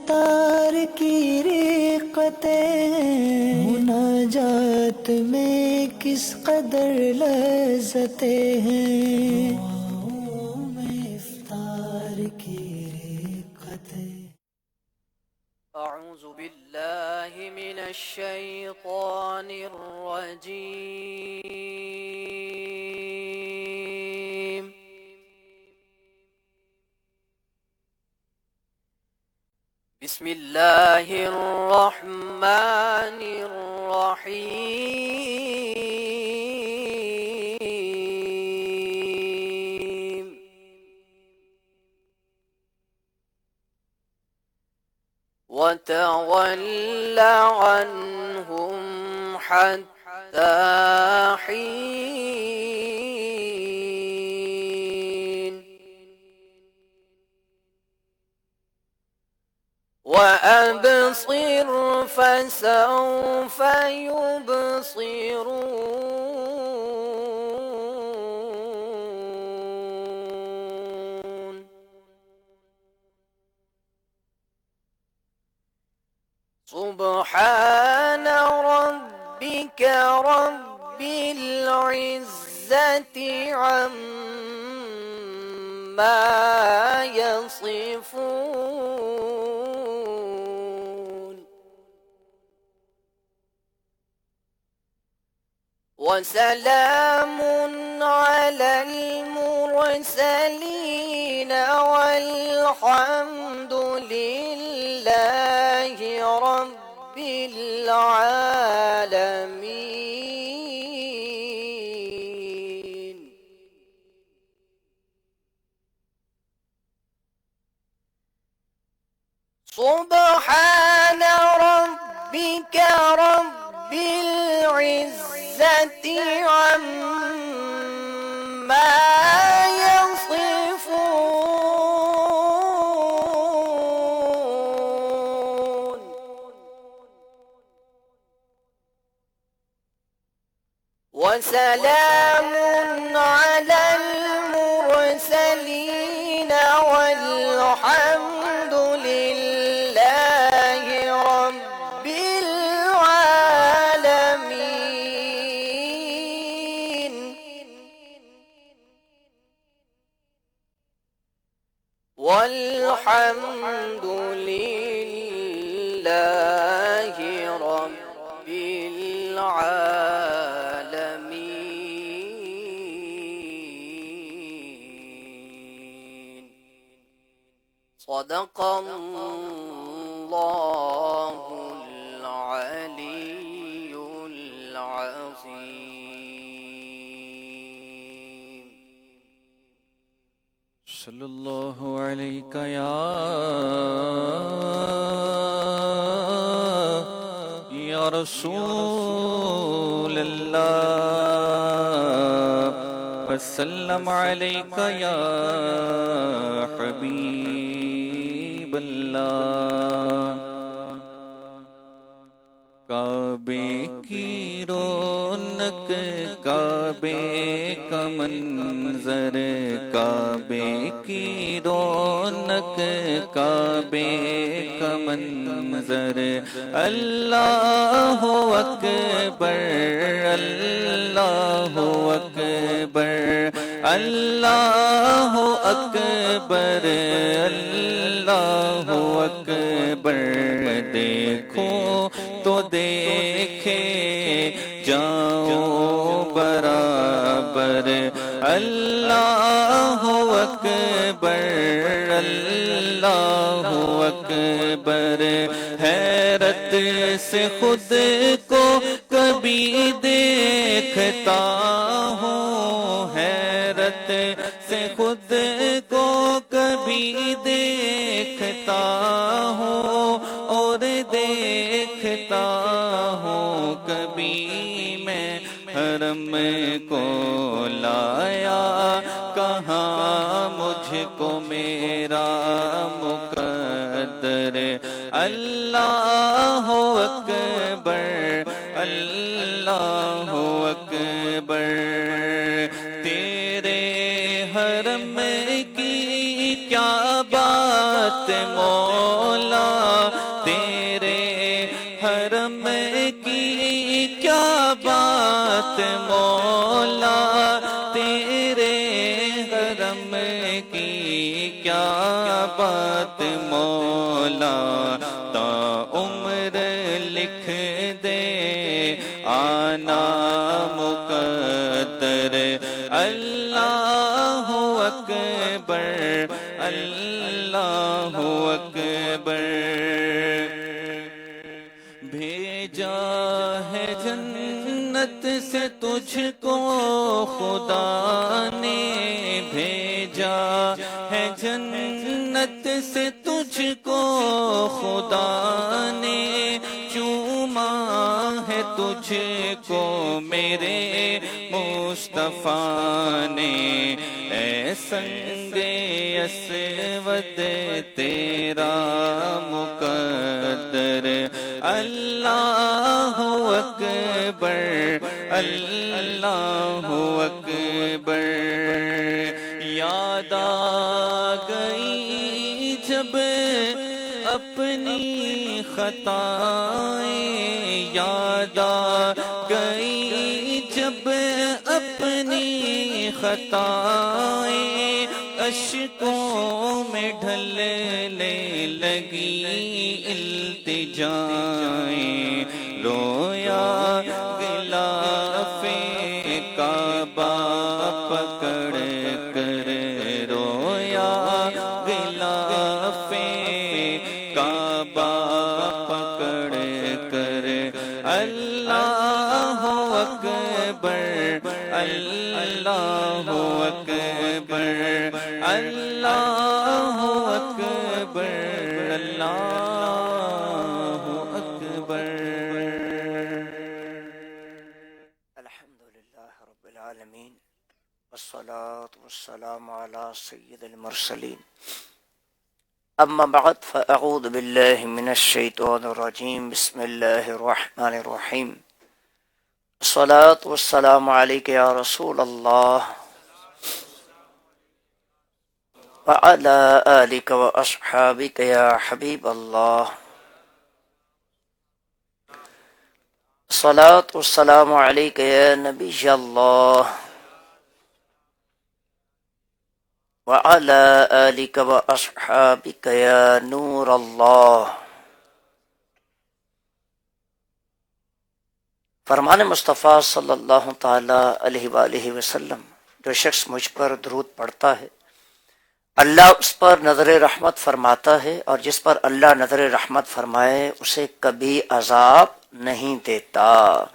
افطار کی رقتیں ہیں، مناجات میں کس قدر لذتیں ہیں، دعاؤں میں افطار کی رقتیں۔ أعوذ بالله من الشيطان الرجيم. بسم الله الرحمن الرحيم. وتول عنهم حتى حين وأبصر فسوف يبصرون. سبحان ربك رب العزة عما يصفون، وسلام على المرسلين والحمد لله رب العالمين. سبحان ربك رب العزة عما يصفون، وسلام على المرسلين والحمد لله رب العالمين. والحمد لله رب العالمين. صدق الله العلي العظيم. صلی اللہ علیہ یا رسول اللہ، وسلم علیک یا حبیب اللہ. کعبے کی رونق، کعبے کا منظر، کعبے کی رونق، کعبے کا منظر. اللہ اکبر، اللہ اکبر، اللہ اکبر، اللہ اکبر. دیکھو تو دیکھے جاؤ برابر. اللہ اکبر، اللہ اکبر. حیرت سے خود کو کبھی دیکھتا ہوں، حیرت سے خود کو کبھی دیکھتا ہوں، اور دیکھتا ہوں کبھی میں حرم کو لایا کہاں مجھ کو میرا مقدر. اللہ اکبر، اللہ اکبر. تیرے حرم کی کیا بات مولا، بات مولا، تیرے حرم کی کیا بات مولا، تا عمر لکھ دے آنا مقدر، اللہ اکبر اللہ اکبر۔ بھیجا ہے جنت سے تجھ کو خدا نے، بھیجا ہے جنت سے تجھ کو خدا نے، چوما ہے تجھ کو میرے مصطفیٰ نے، اے سنگ اسود تیرا مقدر، اللہ اکبر اللہ اکبر۔ یاد آ گئی جب اپنی خطائیں، یاد آ گئی جب اپنی خطائیں، اشکوں میں ڈھلنے لگی التجائیں، رویا غلاف کعبہ پکڑ کر، رویا غلاف کعبہ پکڑ کر، اللہ اکبر اللہ اکبر اللہ اکبر اللہ اکبر۔ الحمدللہ رب العالمین، والصلاة والسلام على سید المرسلین، اما بعد فاعوذ باللہ من الشیطان الرجیم، بسم اللہ الرحمن الرحیم، الصلاة والسلام علیک یا رسول اللہ وعلى آلك وأصحابك يا حبيب الله، الصلاة والسلام عليك يا نبي الله وعلى آلك وأصحابك يا نور الله۔ فرمان مصطفیٰ صلی اللہ تعالی علیہ وآلہ وسلم، جو شخص مجھ پر درود پڑھتا ہے اللہ اس پر نظر رحمت فرماتا ہے، اور جس پر اللہ نظر رحمت فرمائے اسے کبھی عذاب نہیں دیتا۔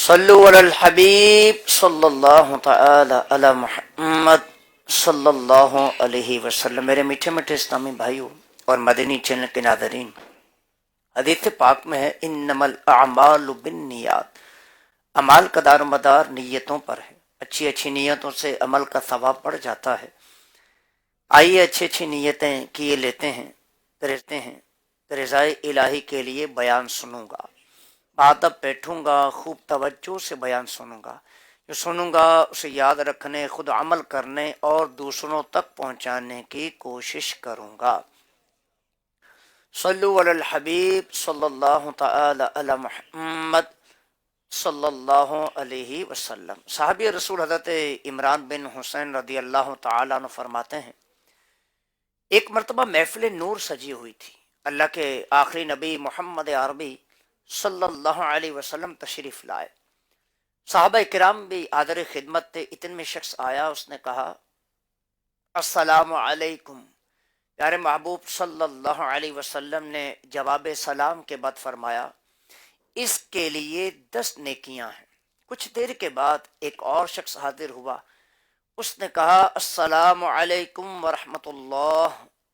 صلو علی الحبیب صلی اللہ تعالی علی محمد صلی اللہ علیہ وسلم۔ میرے میٹھے میٹھے اسلامی بھائیوں اور مدنی چینل کے ناظرین، حدیث پاک میں ہے انما الاعمال بالنیات، اعمال کا دار و مدار نیتوں پر ہے، اچھی اچھی نیتوں سے عمل کا ثواب بڑھ جاتا ہے۔ آئیے اچھی اچھی نیتیں کیے لیتے ہیں، رضائے الہی کے لیے بیان سنوں گا، بادب بیٹھوں گا، خوب توجہ سے بیان سنوں گا، جو سنوں گا اسے یاد رکھنے، خود عمل کرنے اور دوسروں تک پہنچانے کی کوشش کروں گا۔ صلو علی الحبیب صلی اللہ تعالی علی محمد صلی اللہ علیہ وسلم۔ صحابی رسول حضرت عمران بن حسین رضی اللہ تعالیٰ عنہ فرماتے ہیں، ایک مرتبہ محفل نور سجی ہوئی تھی، اللہ کے آخری نبی محمد عربی صلی اللہ علیہ وسلم تشریف لائے، صحابہ کرام بھی حاضر خدمت تھے۔ اتنے میں شخص آیا، اس نے کہا السلام علیکم۔ پیارے محبوب صلی اللہ علیہ وسلم نے جواب سلام کے بعد فرمایا اس کے لیے 10 نیکیاں ہیں۔ کچھ دیر کے بعد ایک اور شخص حاضر ہوا، اس نے کہا السلام علیکم ورحمۃ اللہ۔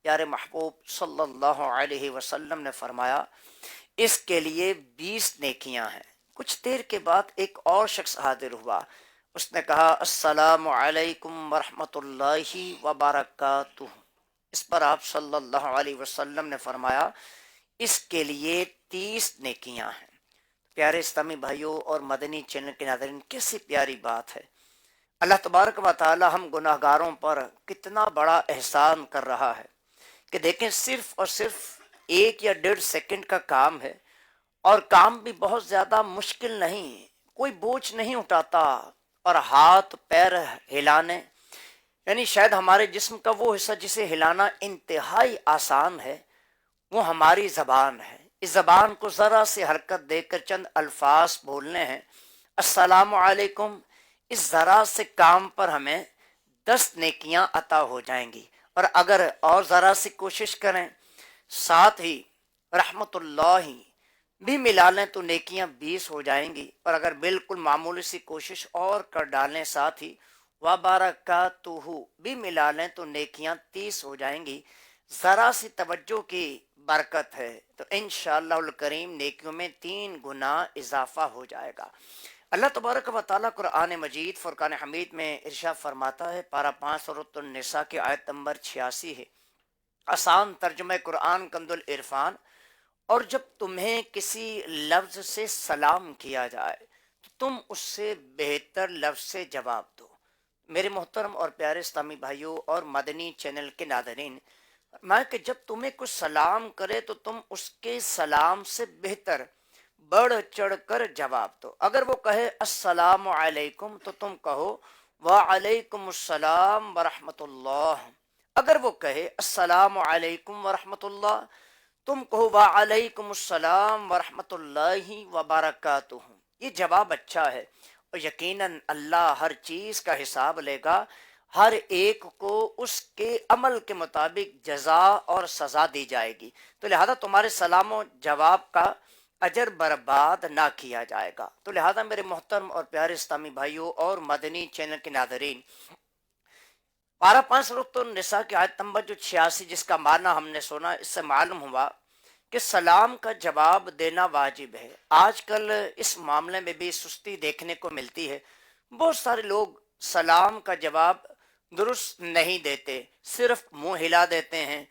پیارے محبوب صلی اللہ علیہ وسلم نے فرمایا اس کے لیے 20 نیکیاں ہیں۔ کچھ دیر کے بعد ایک اور شخص حاضر ہوا، اس نے کہا السلام علیکم ورحمۃ اللہ وبرکاتہ۔ اس پر آپ صلی اللہ علیہ وسلم نے فرمایا اس کے لیے 30 نیکیاں ہیں۔ پیارے اسلامی بھائیوں اور مدنی چینل کے ناظرین، کیسی پیاری بات ہے، اللہ تبارک و تعالی ہم گناہ گاروں پر کتنا بڑا احسان کر رہا ہے کہ دیکھیں صرف اور صرف 1 یا 1.5 سیکنڈ کا کام ہے، اور کام بھی بہت زیادہ مشکل نہیں، کوئی بوجھ نہیں اٹھاتا، اور ہاتھ پیر ہلانے، یعنی شاید ہمارے جسم کا وہ حصہ جسے ہلانا انتہائی آسان ہے، وہ ہماری زبان ہے۔ اس زبان کو ذرا سی حرکت دے کر چند الفاظ بولنے ہیں، السلام علیکم، اس ذرا سے کام پر ہمیں 10 نیکیاں عطا ہو جائیں گی، اور اگر اور ذرا سی کوشش کریں، ساتھ ہی رحمت اللہ بھی ملا لیں تو نیکیاں 20 ہو جائیں گی، اور اگر بالکل معمولی سی کوشش اور کر ڈالیں، ساتھ ہی وبرکاتہ بھی ملا لیں تو نیکیاں 30 ہو جائیں گی۔ ذرا سی توجہ کی برکت ہے تو انشاءاللہ الکریم نیکیوں میں 3 گنا اضافہ ہو جائے گا۔ اللہ تبارک و تعالیٰ قرآن مجید فرقان حمید میں ارشاد فرماتا ہے، پارہ 5 سورۃ النساء کی آیت نمبر 86 ہے، آسان ترجمہ قرآن کنز العرفان، اور جب تمہیں کسی لفظ سے سلام کیا جائے تو تم اس سے بہتر لفظ سے جواب دو۔ میرے محترم اور پیارے اسلامی بھائیوں اور مدنی چینل کے ناظرین، میں کہ جب تمہیں کچھ سلام کرے تو تم اس کے سلام سے بہتر بڑھ چڑھ کر جواب دو۔ اگر وہ کہے السلام علیکم تو تم کہو وعلیکم السلام ورحمۃ اللہ۔ اگر وہ کہے السلام علیکم ورحمۃ اللہ، تم کہو وعلیکم السلام ورحمۃ اللہ وبرکاتہ۔ یہ جواب اچھا ہے، اور یقیناً اللہ ہر چیز کا حساب لے گا، ہر ایک کو اس کے عمل کے مطابق جزا اور سزا دی جائے گی، تو لہذا تمہارے سلام و جواب کا اجر برباد نہ کیا جائے گا۔ تو لہذا میرے محترم اور پیارے اسلامی بھائیوں اور مدنی چینل کے ناظرین، پارہ 5 سورۃ النساء کی آیت نمبر جو 86 جس کا معنی ہم نے سنا، اس سے معلوم ہوا کہ سلام کا جواب دینا واجب ہے۔ آج کل اس معاملے میں بھی سستی دیکھنے کو ملتی ہے، بہت سارے لوگ سلام کا جواب درست نہیں دیتے، صرف منہ ہلا دیتے ہیں،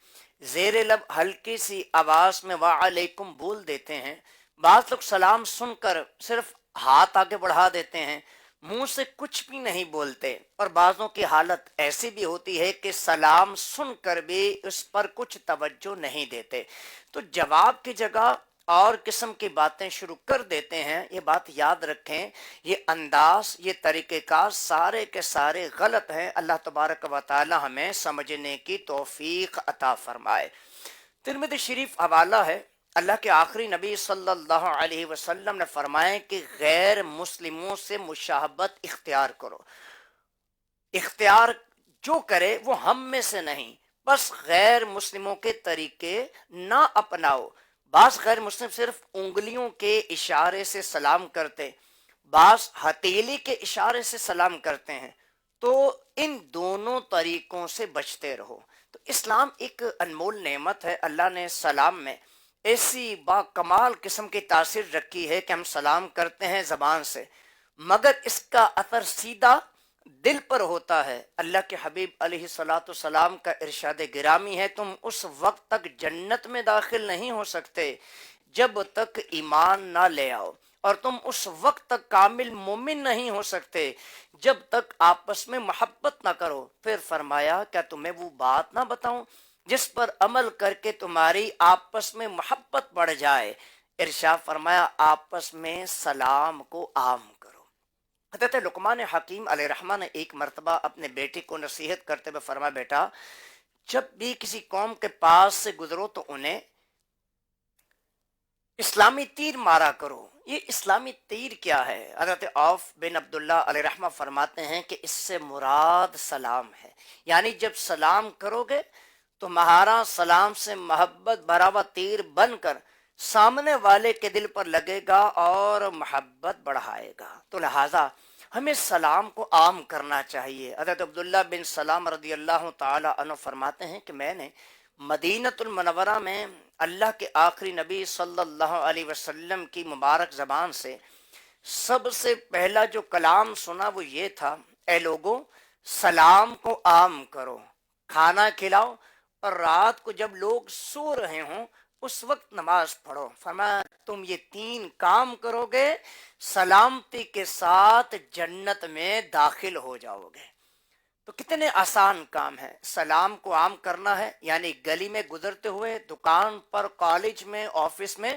زیر لب ہلکی سی آواز میں وعلیکم بول دیتے ہیں۔ بعض لوگ سلام سن کر صرف ہاتھ آگے بڑھا دیتے ہیں، منہ سے کچھ بھی نہیں بولتے، اور بعضوں کی حالت ایسی بھی ہوتی ہے کہ سلام سن کر بھی اس پر کچھ توجہ نہیں دیتے، تو جواب کی جگہ اور قسم کی باتیں شروع کر دیتے ہیں۔ یہ بات یاد رکھیں، یہ انداز، یہ طریقہ کار سارے کے سارے غلط ہیں۔ اللہ تبارک و تعالی ہمیں سمجھنے کی توفیق عطا فرمائے۔ ترمذی شریف حوالہ ہے، اللہ کے آخری نبی صلی اللہ علیہ وسلم نے فرمایا کہ غیر مسلموں سے مشابہت اختیار کرو، اختیار جو کرے وہ ہم میں سے نہیں، بس غیر مسلموں کے طریقے نہ اپناؤ۔ بعض غیر مسلم صرف انگلیوں کے اشارے سے سلام کرتے، بعض ہتھیلی کے اشارے سے سلام کرتے ہیں، تو ان دونوں طریقوں سے بچتے رہو۔ تو اسلام ایک انمول نعمت ہے، اللہ نے سلام میں ایسی با کمال قسم کی تاثیر رکھی ہے کہ ہم سلام کرتے ہیں زبان سے، مگر اس کا اثر سیدھا دل پر ہوتا ہے۔ اللہ کے حبیب علیہ الصلاۃ والسلام کا ارشاد گرامی ہے، تم اس وقت تک جنت میں داخل نہیں ہو سکتے جب تک ایمان نہ لے آؤ، اور تم اس وقت تک کامل مومن نہیں ہو سکتے جب تک آپس میں محبت نہ کرو۔ پھر فرمایا کیا تمہیں وہ بات نہ بتاؤں جس پر عمل کر کے تمہاری آپس میں محبت بڑھ جائے؟ ارشاد فرمایا آپس میں سلام کو عام کرو۔ حضرت لقمان حکیم علیہ الرحمہ نے ایک مرتبہ اپنے بیٹے کو نصیحت کرتے ہوئے فرمایا، بیٹا جب بھی کسی قوم کے پاس سے گزرو تو انہیں اسلامی تیر مارا کرو۔ یہ اسلامی تیر کیا ہے؟ حضرت عوف بن عبداللہ علیہ الرحمہ فرماتے ہیں کہ اس سے مراد سلام ہے، یعنی جب سلام کرو گے تو تمہارا سلام سے محبت بھرا ہوا تیر بن کر سامنے والے کے دل پر لگے گا اور محبت بڑھائے گا۔ تو لہٰذا ہمیں سلام کو عام کرنا چاہیے۔ حضرت عبداللہ بن سلام رضی اللہ تعالی عنہ فرماتے ہیں کہ میں نے مدینۃ المنورہ میں اللہ کے آخری نبی صلی اللہ علیہ وسلم کی مبارک زبان سے سب سے پہلا جو کلام سنا وہ یہ تھا، اے لوگوں سلام کو عام کرو، کھانا کھلاؤ، اور رات کو جب لوگ سو رہے ہوں اس وقت نماز پڑھو۔ فرمایا تم یہ 3 کام کرو گے سلامتی کے ساتھ جنت میں داخل ہو جاؤ گے۔ تو کتنے آسان کام ہے، سلام کو عام کرنا ہے، یعنی گلی میں گزرتے ہوئے، دکان پر، کالج میں، آفس میں،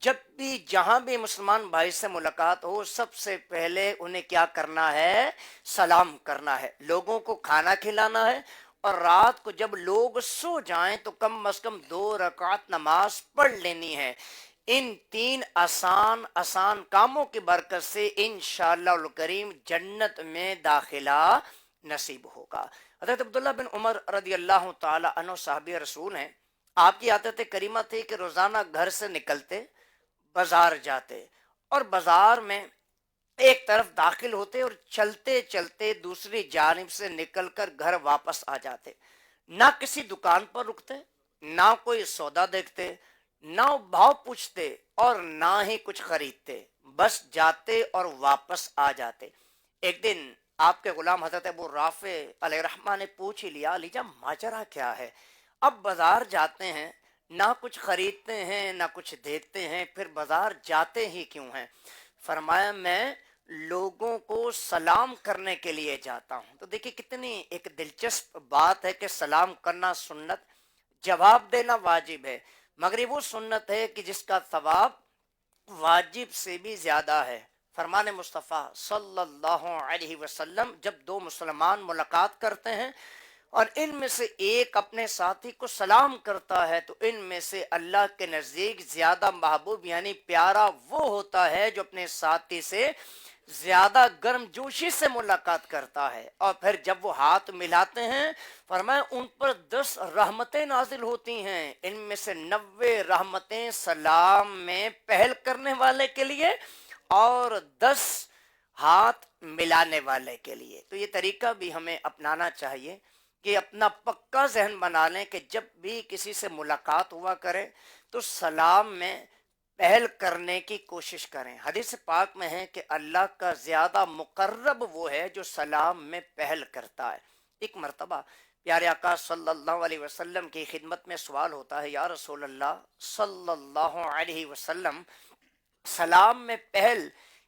جب بھی جہاں بھی مسلمان بھائی سے ملاقات ہو سب سے پہلے انہیں کیا کرنا ہے؟ سلام کرنا ہے، لوگوں کو کھانا کھلانا ہے، اور رات کو جب لوگ سو جائیں تو کم از کم 2 رکعت نماز پڑھ لینی ہے۔ ان 3 آسان آسان کاموں کی برکت سے انشاءاللہ الکریم جنت میں داخلہ نصیب ہوگا۔ حضرت عبداللہ بن عمر رضی اللہ تعالی عنہ صحابی رسول ہیں، آپ کی عادت کریمہ تھی کہ روزانہ گھر سے نکلتے بازار جاتے، اور بازار میں ایک طرف داخل ہوتے اور چلتے چلتے دوسری جانب سے نکل کر گھر واپس آ جاتے، نہ کسی دکان پر رکتے، نہ کوئی سودا دیکھتے، نہ بھاؤ پوچھتے، اور نہ ہی کچھ خریدتے، بس جاتے اور واپس آ جاتے۔ ایک دن آپ کے غلام حضرت ابو رافع علیہ رحمہ نے پوچھ ہی لیا، علی جان ماجرا کیا ہے؟ اب بازار جاتے ہیں، نہ کچھ خریدتے ہیں نہ کچھ دیکھتے ہیں، پھر بازار جاتے ہی کیوں ہیں؟ فرمایا میں لوگوں کو سلام کرنے کے لیے جاتا ہوں۔ تو دیکھیں کتنی ایک دلچسپ بات ہے کہ سلام کرنا سنت، جواب دینا واجب ہے، مگر یہ وہ سنت ہے کہ جس کا ثواب واجب سے بھی زیادہ ہے۔ فرمان مصطفیٰ صلی اللہ علیہ وسلم، جب 2 مسلمان ملاقات کرتے ہیں اور ان میں سے ایک اپنے ساتھی کو سلام کرتا ہے تو ان میں سے اللہ کے نزدیک زیادہ محبوب یعنی پیارا وہ ہوتا ہے جو اپنے ساتھی سے زیادہ گرم جوشی سے ملاقات کرتا ہے۔ اور پھر جب وہ ہاتھ ملاتے ہیں فرمایا ان پر 10 رحمتیں نازل ہوتی ہیں، ان میں سے 90 رحمتیں سلام میں پہل کرنے والے کے لیے اور 10 ہاتھ ملانے والے کے لیے۔ تو یہ طریقہ بھی ہمیں اپنانا چاہیے کہ اپنا پکا ذہن بنا لیں کہ جب بھی کسی سے ملاقات ہوا کرے تو سلام میں پہل کرنے کی کوشش کریں۔ حدیث پاک میں ہے کہ اللہ کا زیادہ مقرب وہ ہے جو سلام میں پہل کرتا ہے۔ ایک مرتبہ پیارے آقا صلی اللہ علیہ وسلم کی خدمت میں سوال ہوتا ہے، یا رسول اللہ صلی اللہ علیہ وسلم سلام میں پہل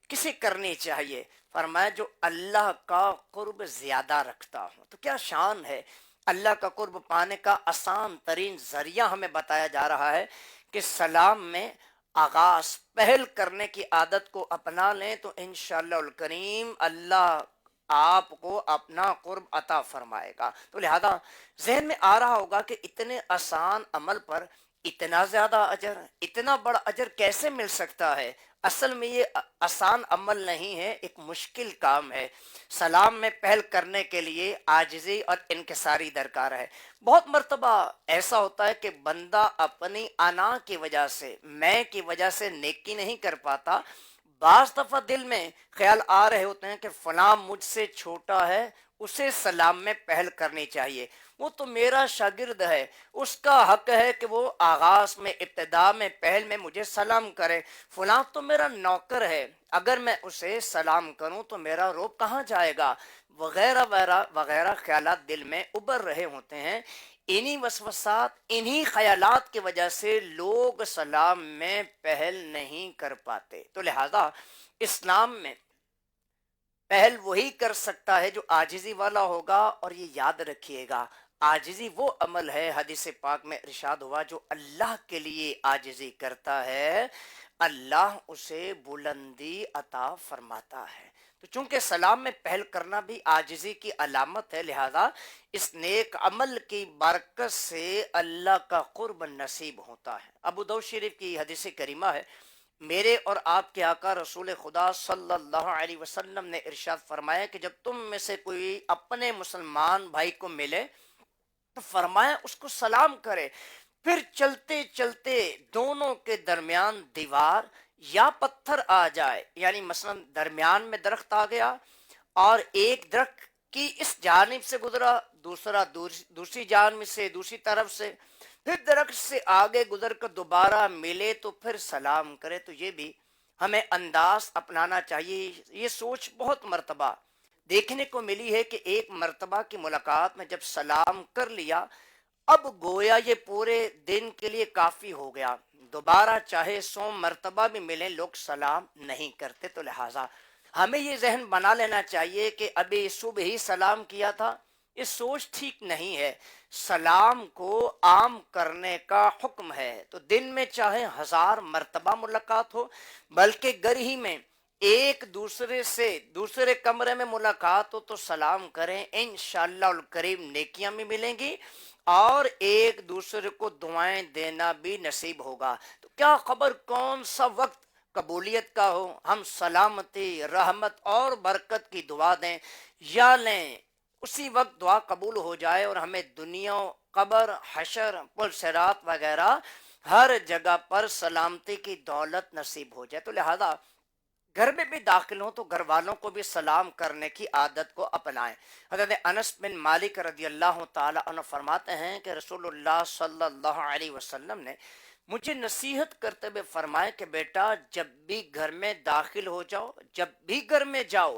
کسے کرنی چاہیے؟ فرمایا جو اللہ کا قرب زیادہ رکھتا ہوں۔ تو کیا شان ہے! اللہ کا قرب پانے کا آسان ترین ذریعہ ہمیں بتایا جا رہا ہے کہ سلام میں آغاز پہل کرنے کی عادت کو اپنا لیں تو انشاءاللہ الکریم اللہ آپ کو اپنا قرب عطا فرمائے گا۔ تو لہذا ذہن میں آ رہا ہوگا کہ اتنے آسان عمل پر اتنا زیادہ اجر، اتنا بڑا اجر کیسے مل سکتا ہے؟ اصل میں یہ آسان عمل نہیں ہے، ایک مشکل کام ہے۔ سلام میں پہل کرنے کے لیے عاجزی اور انکساری درکار ہے۔ بہت مرتبہ ایسا ہوتا ہے کہ بندہ اپنی انا کی وجہ سے، میں کی وجہ سے نیکی نہیں کر پاتا۔ بعض دفعہ دل میں خیال آ رہے ہوتے ہیں کہ فلاں مجھ سے چھوٹا ہے، اسے سلام میں پہل کرنی چاہیے، وہ تو میرا شاگرد ہے، اس کا حق ہے کہ وہ آغاز میں ابتدا میں پہل میں مجھے سلام کرے، فلاں تو میرا نوکر ہے، اگر میں اسے سلام کروں تو میرا روب کہاں جائے گا، وغیرہ وغیرہ وغیرہ خیالات دل میں ابھر رہے ہوتے ہیں۔ انہی وسوسات، انہی خیالات کی وجہ سے لوگ سلام میں پہل نہیں کر پاتے۔ تو لہذا اسلام میں پہل وہی کر سکتا ہے جو عاجزی والا ہوگا، اور یہ یاد رکھیے گا عاجزی وہ عمل ہے، حدیث پاک میں ارشاد ہوا جو اللہ کے لیے عاجزی کرتا ہے اللہ اسے بلندی عطا فرماتا ہے۔ تو چونکہ سلام میں پہل کرنا بھی عاجزی کی علامت ہے، لہذا اس نیک عمل کی برکت سے اللہ کا قرب نصیب ہوتا ہے۔ ابو داؤد شریف کی حدیث کریمہ ہے، میرے اور آپ کے آقا رسول خدا صلی اللہ علیہ وسلم نے ارشاد فرمایا کہ جب تم میں سے کوئی اپنے مسلمان بھائی کو ملے تو فرمایا اس کو سلام کرے، پھر چلتے چلتے دونوں کے درمیان دیوار یا پتھر آ جائے، یعنی مثلا درمیان میں درخت آ گیا اور ایک درخت کی اس جانب سے گزرا، دوسرا دوسری جانب سے، دوسری طرف سے، پھر درخت سے آگے گزر کر دوبارہ ملے تو پھر سلام کرے۔ تو یہ بھی ہمیں انداز اپنانا چاہیے۔ یہ سوچ بہت مرتبہ دیکھنے کو ملی ہے کہ ایک مرتبہ کی ملاقات میں جب سلام کر لیا اب گویا یہ پورے دن کے لیے کافی ہو گیا، دوبارہ چاہے 100 مرتبہ بھی ملیں لوگ سلام نہیں کرتے۔ تو لہٰذا ہمیں یہ ذہن بنا لینا چاہیے کہ ابھی صبح ہی سلام کیا تھا، یہ سوچ ٹھیک نہیں ہے. سلام کو عام کرنے کا حکم ہے تو دن میں چاہے 1000 مرتبہ ملاقات ہو، بلکہ گھر ہی میں ایک دوسرے سے دوسرے کمرے میں ملاقات ہو تو سلام کریں، انشاءاللہ الکریم نیکیاں بھی ملیں گی اور ایک دوسرے کو دعائیں دینا بھی نصیب ہوگا. تو کیا خبر کون سا وقت قبولیت کا ہو، ہم سلامتی، رحمت اور برکت کی دعا دیں یا لیں، اسی وقت دعا قبول ہو جائے اور ہمیں دنیا، قبر، حشر، پل صراط وغیرہ ہر جگہ پر سلامتی کی دولت نصیب ہو جائے. تو لہذا گھر میں بھی داخل ہوں تو گھر والوں کو بھی سلام کرنے کی عادت کو اپنائیں. حضرت انس بن مالک رضی اللہ تعالی عنہ فرماتے ہیں کہ رسول اللہ صلی اللہ علیہ وسلم نے مجھے نصیحت کرتے ہوئے فرمائے کہ بیٹا جب بھی گھر میں داخل ہو جاؤ، جب بھی گھر میں جاؤ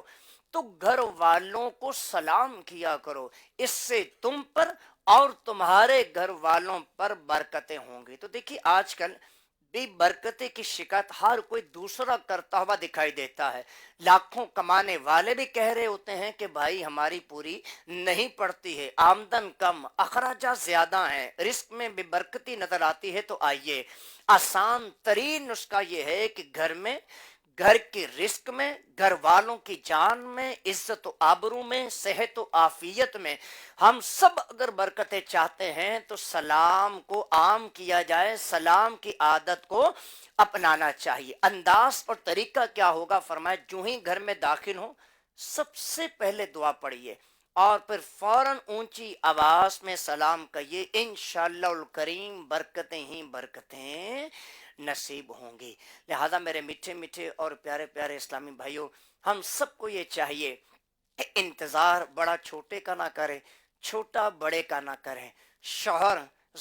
تو گھر والوں کو سلام کیا کرو، اس سے تم پر اور تمہارے گھر والوں پر برکتیں ہوں گی. تو دیکھیے آج کل بے برکتی کی شکایت ہر کوئی دوسرا کرتا ہوا دکھائی دیتا ہے. لاکھوں کمانے والے بھی کہہ رہے ہوتے ہیں کہ بھائی ہماری پوری نہیں پڑتی ہے، آمدن کم، اخراجات زیادہ ہیں، رزق میں بے برکتی نظر آتی ہے. تو آئیے آسان ترین نسخہ یہ ہے کہ گھر کی رزق میں، گھر والوں کی جان میں، عزت و آبرو میں، صحت و عافیت میں ہم سب اگر برکتیں چاہتے ہیں تو سلام کو عام کیا جائے، سلام کی عادت کو اپنانا چاہیے. انداز اور طریقہ کیا ہوگا؟ فرمایا جو ہی گھر میں داخل ہوں سب سے پہلے دعا پڑھیے اور پھر فوراً اونچی آواز میں سلام کہیے، انشاءاللہ الکریم برکتیں ہی برکتیں نصیب ہوں گی. لہذا میرے میٹھے میٹھے اور پیارے پیارے اسلامی بھائیوں، ہم سب کو یہ چاہیے کہ انتظار بڑا چھوٹے کا نہ کرے، چھوٹا بڑے کا نہ کرے، شوہر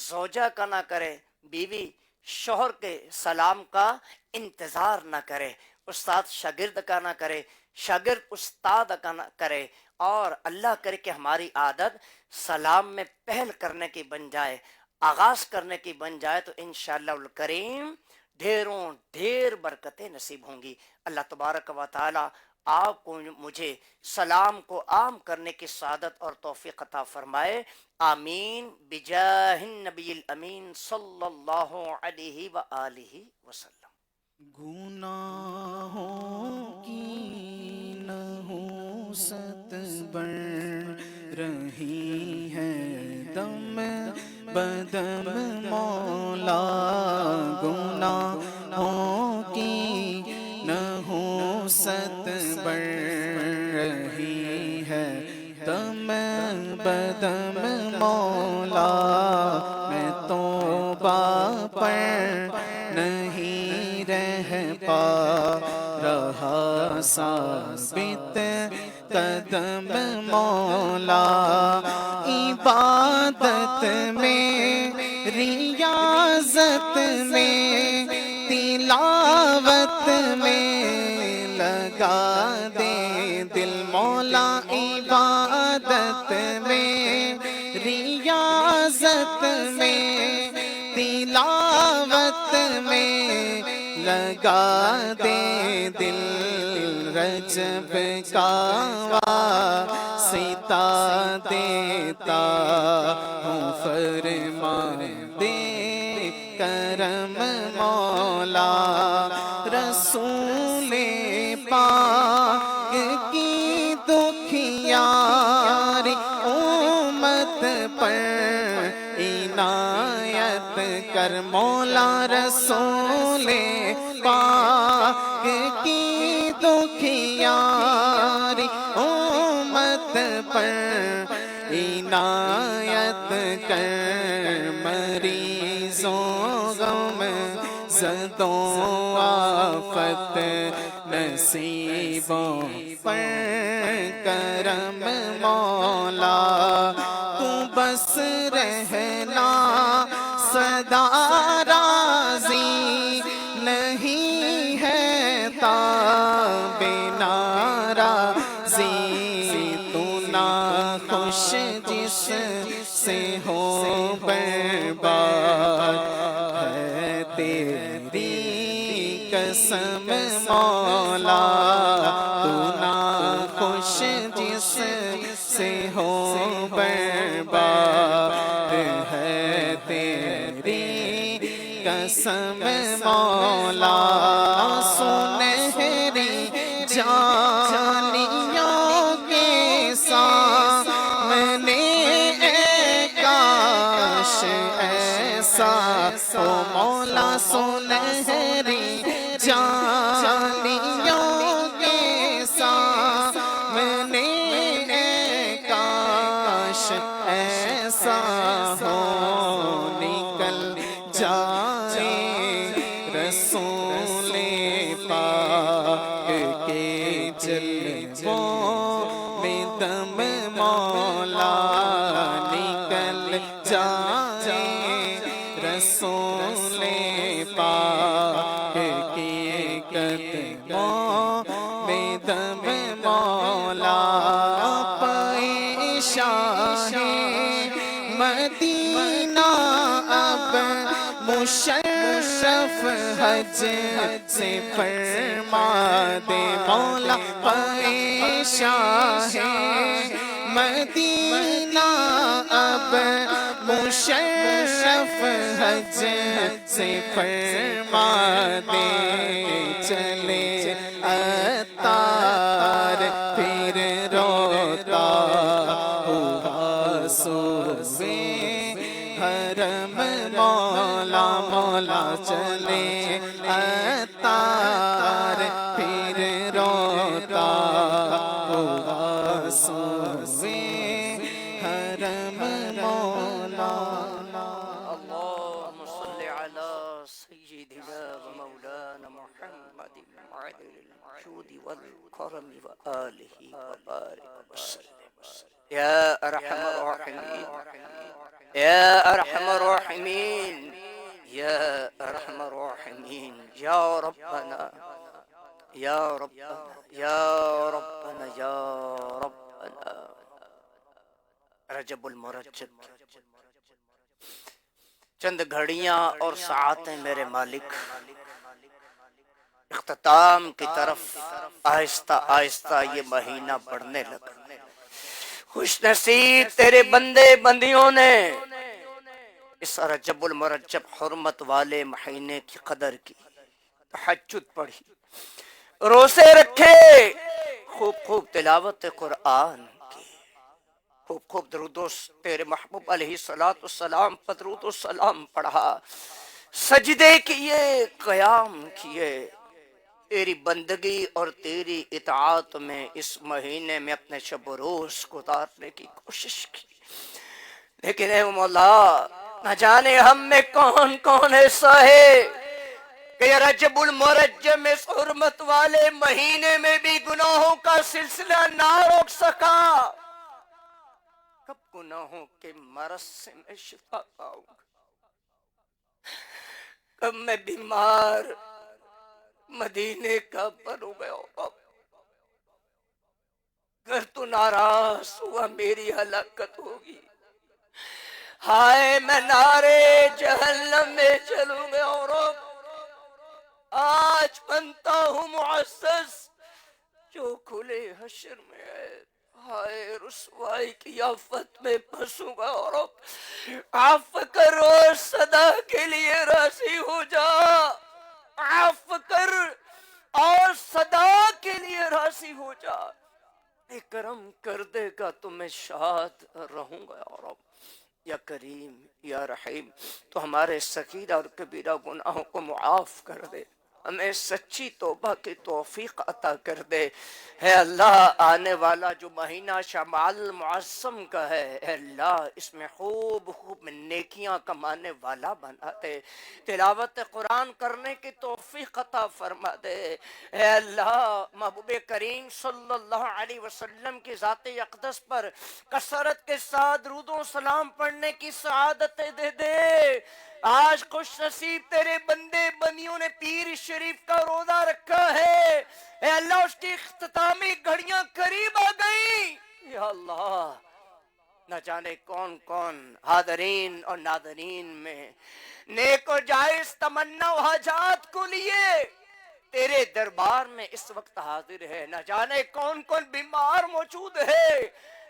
زوجہ کا نہ کرے، بیوی شوہر کے سلام کا انتظار نہ کرے، استاد شاگرد کا نہ کرے، شاگرد استاد کا نہ کرے، اور اللہ کرے کہ ہماری عادت سلام میں پہل کرنے کی بن جائے، آغاز کرنے کی بن جائے تو انشاءاللہ الکریم ڈھیروں ڈھیر برکتیں نصیب ہوں گی. اللہ تبارک و تعالی آپ کو مجھے سلام کو عام کرنے کی سعادت اور توفیق عطا فرمائے. آمین بجاہ النبی الامین صلی اللہ علیہ وآلہ وسلم. گناہوں کی نحوست بڑھ رہی ہے دم بدم مولا، گناہوں کی نحوست بڑھ رہی ہے دم بدم مولا، میں توبہ پر نہیں رہ پا رہا ثابت قدم مولا، عبادت میں، ریاضت میں، تلاوت میں لگا دے دل مولا، عبادت میں، ریاضت میں، تلاوت میں لگا دے دل، رجب کا واسطہ دیتا ہوں فرما دے کرم مولا، رسول پاک کی دکھیاری امت پر عنایت کر مولا، رسول پاک کی دکھیاری امت پر عنایت کر، مریضوں غم زدوں آفت نصیبوں پر کرم مولا، تو بس رہنا سدا راضی نہیں ہے تاب ناراضی، تو ناخوش جس سے ہو برباد ہے تیری قسم مولا، تو ناخوش جس سے ہو برباد مولا سنہری جانیوں کے سامنے اے کاش ایسا ہو مولا سنہری جانیوں کے سامنے اے کاش ایسا ہو نکل جائے رسول پاک کے جلووں میں دم مولا نکل جائے رسول پاک کے قدموں میں دم مولا پیشاہ مدینہ اب مشرف حج سے فرما دے مولا پیشاہ مدینہ اب مشرف حج سے فرما دے چلے عطار پھر روتا ہوا سوے حرم مولا مولا چلے عطار پھر روتا ہوا سوے حرم مولا اللهم صل على سيدنا ومولانا محمد معدل الجود والكرم وآله وبارك وسلم يا أرحم الراحمين يا أرحم الراحمين يا أرحم الراحمين يا ربنا يا ربنا يا ربنا يا ربنا رجب المرجب چند گھڑیاں اور ساعتیں میرے مالک اختتام کی طرف آہستہ آہستہ یہ مہینہ بڑھنے لگا۔ خوش نصیب تیرے بندے بندیوں نے اس رجب المرجب حرمت والے مہینے کی قدر کی، تہجد پڑھی، روزے رکھے، خوب خوب تلاوت قرآن کی، خوب خوب درود تیرے محبوب علیہ السلام پر درود و سلام پڑھا، سجدے کیے، قیام کیے، تیری بندگی اور تیری اطاعت میں اس مہینے میں اپنے شب و روز گزارنے کی کوشش کی۔ لیکن اے مولا نہ جانے ہم میں کون کون ایسا ہے کہ یہ رجب المرجب میں اس حرمت والے مہینے میں بھی گناہوں کا سلسلہ نہ روک سکا۔ کب گناہوں کے مرض سے میں شفا پاؤں گا، کب میں بیمار مدینے کا بنوں گا۔ اگر تو ناراض ہوا میری ہلاکت ہوگی، ہائے میں نارے جہنم میں چلوں گا۔ اور آج بنتا ہوں معزز جو کھلے حشر میں ہے، ہائے رسوائی کی آفت میں پھنسوں گا۔ اور عفو کر اور صدا کے لیے راضی ہو جا، عفو کر اور صدا کے لیے راضی ہو جا، اے کرم کر دے گا تو میں شاد رہوں گا۔ اور یا کریم یا رحیم تو ہمارے صغیرہ اور کبیرہ گناہوں کو معاف کر دے، ہمیں سچی توبہ کی توفیق عطا کر دے۔ اے اللہ آنے والا جو مہینہ شمال معظم کا ہے، اے اللہ اس میں خوب خوب نیکیاں کمانے والا بنا دے، تلاوت قرآن کرنے کی توفیق عطا فرما دے۔ اے اللہ محبوب کریم صلی اللہ علیہ وسلم کی ذات اقدس پر کثرت کے ساتھ درود و سلام پڑھنے کی سعادت دے دے۔ آج خوش نصیب تیرے بندے بندیوں نے پیر شریف کا روزہ رکھا ہے، اے اللہ اس کی اختتامی گھڑیاں قریب آ گئیں۔ یا اللہ نہ جانے کون کون حاضرین اور ناظرین میں نیک و جائز تمنا و حاجات کو لیے تیرے دربار میں اس وقت حاضر ہے، نہ جانے کون کون بیمار موجود ہے،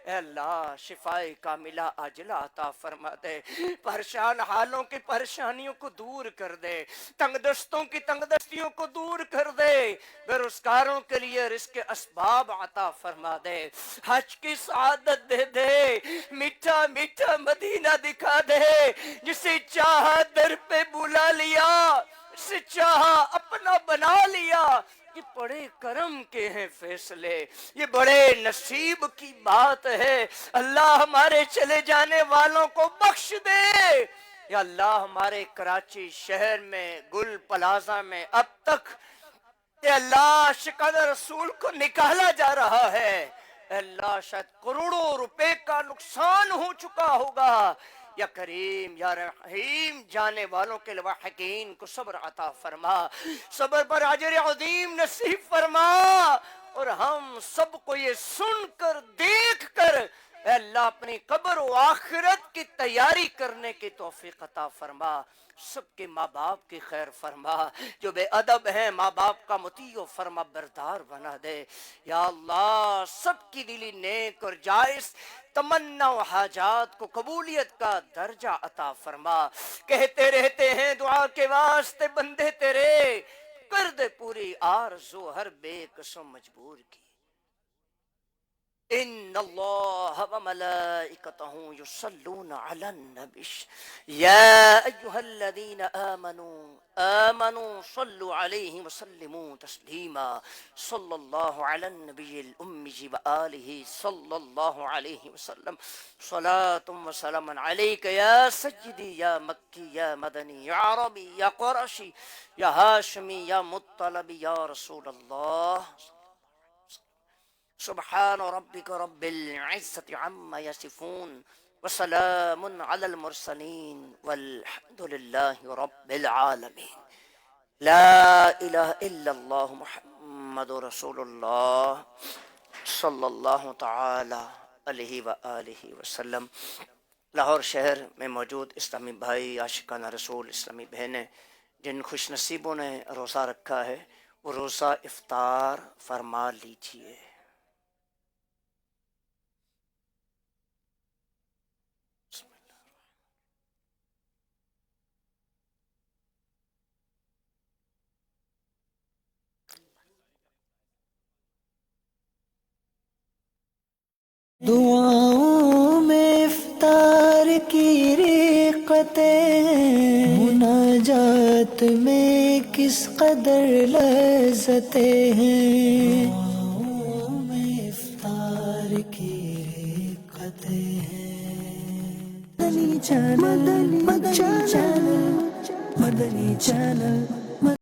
اے اللہ شفائے کاملہ عاجلہ عطا فرما دے، پریشان حالوں کی پریشانیوں کو دور کر دے، تنگ دستوں کی تنگ دستیوں کو دور کر دے، بے روزگاروں کے لیے رزق کے اسباب عطا فرما دے، حج کی سعادت دے دے، میٹھا میٹھا مدینہ دکھا دے، جسے چاہا در پہ بلا لیا، جسے چاہا اپنا بنا لیا۔ یہ بڑے کرم کے ہیں فیصلے، یہ بڑے نصیب کی بات ہے۔ اللہ ہمارے چلے جانے والوں کو بخش دے۔ یا اللہ ہمارے کراچی شہر میں گل پلازہ میں اب تک اے اللہ شکل رسول کو نکالا جا رہا ہے، اے اللہ شاید کروڑوں روپے کا نقصان ہو چکا ہوگا۔ یا کریم یا رحیم جانے والوں کے لواحقین کو صبر عطا فرما، صبر پر اجر عظیم نصیب فرما، اور ہم سب کو یہ سن کر دیکھ کر اے اللہ اپنی قبر و آخرت کی تیاری کرنے کی توفیق عطا فرما۔ سب کے ماں باپ کی خیر فرما، جو بے ادب ہیں ماں باپ کا مطیع و فرما بردار بنا دے۔ یا اللہ سب کی دلی نیک اور جائز تمنا و حاجات کو قبولیت کا درجہ عطا فرما۔ کہتے رہتے ہیں دعا کے واسطے بندے تیرے، کر دے پوری آرزو ہر بے قسم مجبور کی۔ ان اللہ وملائکتہ یصلون علی النبی یا ایہا الذین آمنوا صلوا علیہ وسلموا تسلیما صلی اللہ علی النبی الأمی وآلہ صلی اللہ علیہ وسلم صلاة و سلام علیک یا سیدی یا مکی یا مدنی یا عربی یا قرشی یا ہاشمی یا مطلبی یا رسول اللہ۔ سبحان ربک رب العزت عما یصفون وسلام علی المرسلین والحمد للہ رب العالمین۔ لا الہ الا اللہ محمد رسول اللہ صلی اللہ تعالی علیہ وآلہ وسلم۔ لاہور شہر میں موجود اسلامی بھائی، عاشقانہ رسول، اسلامی بہنیں، جن خوش نصیبوں نے روزہ رکھا ہے وہ روزہ افطار فرما لیجیے۔ دعاؤں میں افطار کی رقطیں، مناجات میں کس قدر لذتیں ہیں، دعاؤں میں افطار کی رقطیں ہیں۔ مدنی چینل، مدنی چینل، مدنی چینل۔